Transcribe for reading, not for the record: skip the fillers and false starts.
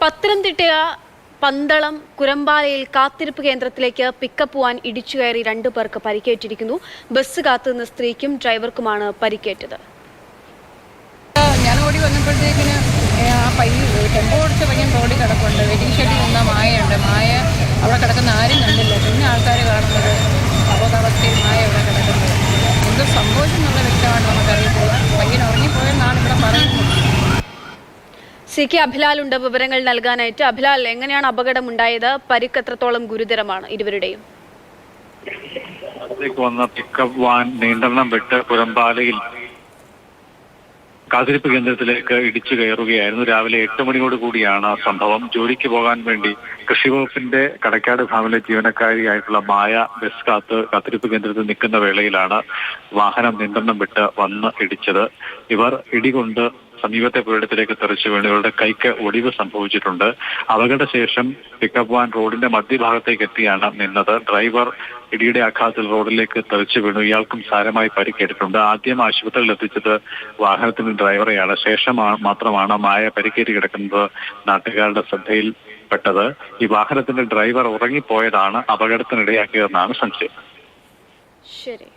പത്തനംതിട്ട പന്തളം കുരമ്പാലയിൽ കാത്തിരിപ്പ് കേന്ദ്രത്തിലേക്ക് pickup van ഇടിച്ചു കയറി 2 പേർക്ക് പരിക്കേറ്റിരിക്കുന്നു. ബസ് കാത്തുനിന്ന സ്ത്രീക്കും ഡ്രൈവർക്കുമാണ് പരിക്കേറ്റത്. ഞാൻ ഓടി വന്നപ്പോഴത്തേക്കിന് ടെമ്പോ ഓടിച്ച പയ്യൻ റോഡിൽ കിടപ്പുണ്ട്. വെയിറ്റിംഗ് ഷെഡിൽ നിന്ന മായയുണ്ട്. മായ അവിടെ കിടക്കുന്ന ആരും കണ്ടില്ല. പിന്നെ ആൾക്കാർ കാണുന്നത് അബോധാവസ്ഥയിൽ മായ അവിടെ കിടക്കുന്നത്. എന്ത് സംഭവിച്ചെന്നുള്ള വ്യക്തമാണ് നമുക്കറിയത്തില്ല. പയ്യൻ ഉറങ്ങിപ്പോയെന്നാണ് ഇവിടെ പറയുന്നത്. CK അഭിലാലുണ്ട് വിവരങ്ങൾ നൽകാനായിട്ട്. അഭിലാൽ, എങ്ങനെയാണ് അപകടം ഉണ്ടായത്? പരിക്ക് എത്രത്തോളം ഗുരുതരമാണ് ഇരുവരുടെയും? വന്ന പിക്കപ്പ് വാൻ നിയന്ത്രണം വിട്ട് പുരമ്പാലയിൽ കാത്തിരിപ്പ് കേന്ദ്രത്തിലേക്ക് ഇടിച്ചു കയറുകയായിരുന്നു. രാവിലെ 8 മണിയോട് കൂടിയാണ് സംഭവം. ജോലിക്ക് പോകാൻ വേണ്ടി കൃഷിവകുപ്പിന്റെ കടക്കാട് ഫാമിലെ ജീവനക്കാരിയായിട്ടുള്ള മായ ബസ് കാത്തിരിപ്പ് കേന്ദ്രത്തിൽ നിൽക്കുന്ന വേളയിലാണ് വാഹനം നിയന്ത്രണം വിട്ട് വന്ന് ഇടിച്ചത്. ഇവർ ഇടികൊണ്ട് സമീപത്തെ പുരയിടത്തിലേക്ക് തെറിച്ചു വീണ് ഇവരുടെ കൈക്ക് ഒടിവ് സംഭവിച്ചിട്ടുണ്ട്. അപകടശേഷം പിക്കപ്പ് വാൻ റോഡിന്റെ മധ്യഭാഗത്തേക്ക് എത്തിയാണ് നിന്നത്. ഡ്രൈവർ ഇടിയുടെ ആഘാതത്തിൽ റോഡിലേക്ക് തെറിച്ചു വീണു. ഇയാൾക്കും സാരമായി പരിക്കേറ്റിട്ടുണ്ട്. ആദ്യം ആശുപത്രിയിൽ എത്തിച്ചത് വാഹനത്തിന്റെ ഡ്രൈവറെയാണ്. ശേഷം മാത്രമാണ് മായ പരിക്കേറ്റ് കിടക്കുന്നത് നാട്ടുകാരുടെ ശ്രദ്ധയിൽപ്പെട്ടത്. ഈ വാഹനത്തിന്റെ ഡ്രൈവർ ഉറങ്ങിപ്പോയതാണ് അപകടത്തിനിടയാക്കിയതെന്നാണ് സംശയം. ശരി.